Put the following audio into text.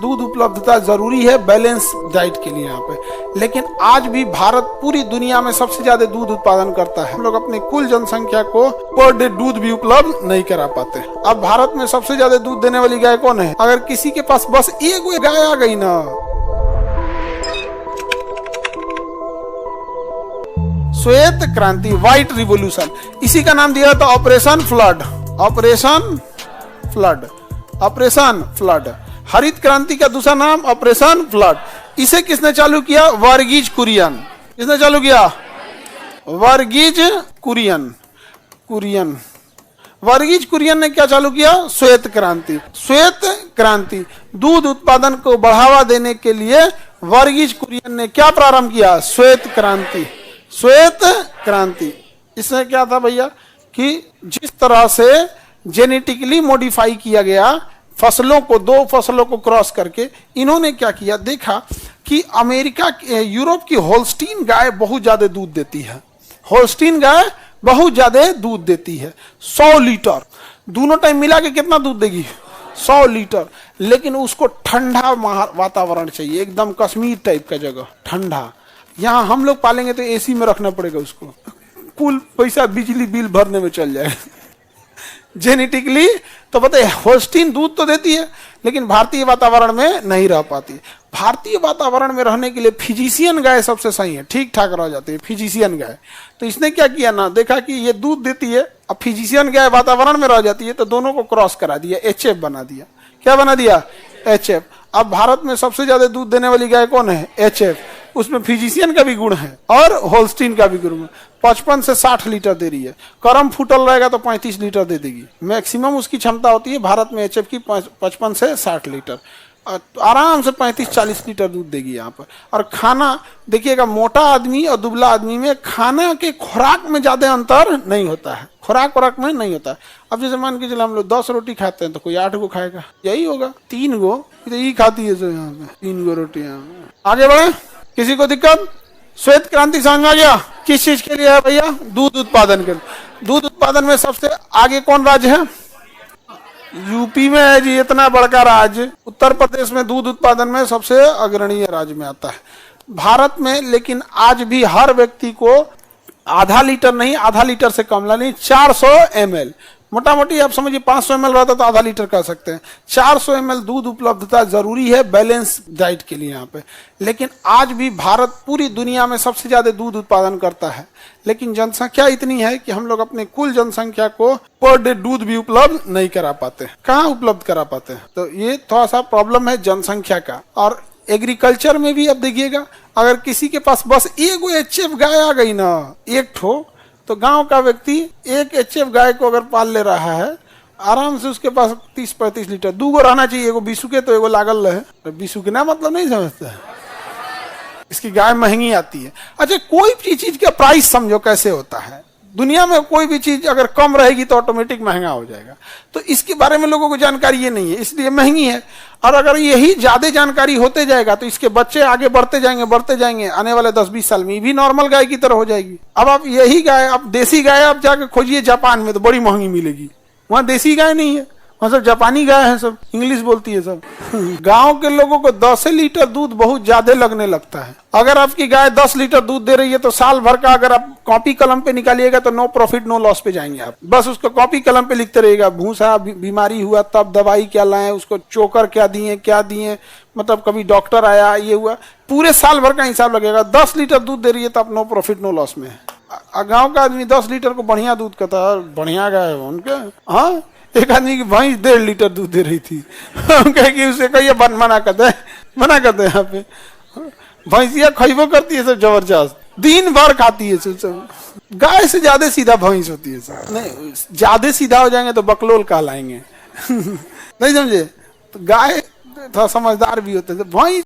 दूध उपलब्धता जरूरी है बैलेंस डाइट के लिए यहाँ पे, लेकिन आज भी भारत पूरी दुनिया में सबसे ज्यादा दूध उत्पादन करता है। हम लोग अपनी कुल जनसंख्या को पर डे दूध भी उपलब्ध नहीं करा पाते। अब भारत में सबसे ज्यादा दूध देने वाली गाय कौन है? अगर किसी के पास बस एक गाय आ गई ना, श्वेत क्रांति, व्हाइट रिवॉल्यूशन, इसी का नाम दिया था operation flood. Operation flood, operation flood. हरित क्रांति का दूसरा नाम ऑपरेशन फ्लड। इसे किसने चालू किया? वर्गीज कुरियन। किसने चालू किया? वर्गीज कुरियन। वर्गीज कुरियन ने क्या चालू किया? श्वेत क्रांति। श्वेत क्रांति, दूध उत्पादन को बढ़ावा देने के लिए वर्गीज कुरियन ने क्या प्रारंभ किया? श्वेत क्रांति। श्वेत क्रांति, इसमें क्या था भैया कि जिस तरह से जेनेटिकली मॉडिफाई किया गया फसलों को, दो फसलों को क्रॉस करके, इन्होंने क्या किया, देखा कि अमेरिका, यूरोप की होल्स्टीन गाय बहुत ज्यादा दूध देती है। होल्स्टीन गाय बहुत ज्यादा दूध देती है, 100 लीटर। दोनों टाइम मिला के कितना दूध देगी? 100 लीटर। लेकिन उसको ठंडा वातावरण चाहिए, एकदम कश्मीर टाइप का जगह, ठंडा। यहाँ हम लोग पालेंगे तो एसी में रखना पड़ेगा उसको, कुल पैसा बिजली बिल भरने में चल जाएगा। जेनेटिकली तो बताइए, होल्स्टीन दूध तो देती है लेकिन भारतीय वातावरण में नहीं रह पाती। भारतीय वातावरण में रहने के लिए फिजिशियन गाय सबसे सही है, ठीक ठाक रह जाती है फिजिशियन गाय। तो इसने क्या किया ना, देखा कि ये दूध देती है, अब फिजिशियन गाय वातावरण में रह जाती है, तो दोनों को क्रॉस करा दिया, एचएफ बना दिया। क्या बना दिया? एचएफ। अब भारत में सबसे ज्यादा दूध देने वाली गाय कौन है? एचएफ। उसमें फिजिशियन का भी गुण है और होल्स्टीन का भी गुण है। 55 से 60 लीटर दे रही है, करम फुटल रहेगा तो 35 लीटर दे देगी। मैक्सिमम उसकी क्षमता होती है भारत में एचएफ की 55 से 60 लीटर, आराम से 35-40 लीटर दूध देगी यहाँ पर। और खाना देखिएगा, मोटा आदमी और दुबला आदमी में खाना के खुराक में ज्यादा अंतर नहीं होता है, खुराक में नहीं होता है। अब जैसे मान के चले हम लोग 10 रोटी खाते हैं तो कोई 8 गो खाएगा, यही होगा। 3 गो तो यही खाती है जो यहाँ पे 3 गो रोटी। यहाँ आगे बढ़े, किसी को दिक्कत? श्वेत क्रांति समझ में आ गया? किस चीज के लिए है भैया? दूध उत्पादन के लिए। दूध उत्पादन में सबसे आगे कौन राज्य है? यूपी में है जी, इतना बड़का राज्य। उत्तर प्रदेश में दूध उत्पादन में सबसे अग्रणीय राज्य में आता है भारत में। लेकिन आज भी हर व्यक्ति को आधा लीटर नहीं, आधा लीटर से कम नहीं, 400 ml, मोटा मोटी आप समझिए 500 ml रहता तो आधा लीटर कर सकते हैं। 400 ml दूध उपलब्धता जरूरी है बैलेंस डाइट के लिए यहाँ पे। लेकिन आज भी भारत पूरी दुनिया में सबसे ज्यादा दूध उत्पादन करता है, लेकिन जनसंख्या इतनी है कि हम लोग अपने कुल जनसंख्या को पर डे दूध भी उपलब्ध नहीं करा पाते। कहाँ उपलब्ध करा पाते हैं? तो ये थोड़ा सा प्रॉब्लम है जनसंख्या का। और एग्रीकल्चर में भी अब देखिएगा, अगर किसी के पास बस एक एचएफ गाय आ गई ना, एक ठो, तो गांव का व्यक्ति एक एचएफ गाय को अगर पाल ले रहा है, आराम से उसके पास 30-35 लीटर, 2 गो रहना चाहिए, एगो बिसुके तो एगो लागल रहे। तो बिसुके ना मतलब नहीं समझता है, इसकी गाय महंगी आती है। अच्छा, कोई भी चीज का प्राइस समझो कैसे होता है दुनिया में, कोई भी चीज अगर कम रहेगी तो ऑटोमेटिक महंगा हो जाएगा। तो इसके बारे में लोगों को जानकारी ये नहीं है, इसलिए महंगी है। और अगर यही ज्यादा जानकारी होते जाएगा तो इसके बच्चे आगे बढ़ते जाएंगे, आने वाले 10-20 साल में ये भी नॉर्मल गाय की तरह हो जाएगी। अब आप यही गाय, आप देसी गाय आप जाके खोजिए जापान में तो बड़ी महंगी मिलेगी, वहां देसी गाय नहीं है, वहां सब जापानी गाय है, सब इंग्लिश बोलती है सब। गांव के लोगों को 10 लीटर दूध बहुत ज्यादा लगने लगता है। अगर आपकी गाय 10 लीटर दूध दे रही है तो साल भर का अगर आप कॉपी कलम पे निकालिएगा तो नो प्रॉफिट नो लॉस पे जाएंगे आप। बस उसको कॉपी कलम पे लिखते रहिएगा, भूसा बीमारी हुआ तब दवाई क्या लाए, उसको चोकर क्या दिए, मतलब कभी डॉक्टर आया, ये हुआ, पूरे साल भर का हिसाब लगेगा। 10 लीटर दूध दे रही है तो आप नो प्रॉफिट नो लॉस में है। गाँव का आदमी 10 लीटर को बढ़िया दूध कहता है, बढ़िया गाय उनके। हाँ, एक आदमी की भैंस 1.5 लीटर दूध दे रही थी, हम कहे कि उसे कहिए मना करते हैं यहाँ पे। भैंसिया खइबो करती है सब जबरदस्त, दिन भर खाती है सब। गाय से ज्यादा सीधा भैंस होती है सब। नहीं, ज्यादा सीधा हो जाएंगे तो बकलोल कहलाएंगे। नहीं समझे? तो गाय थोड़ा समझदार भी होते हैं, भैंस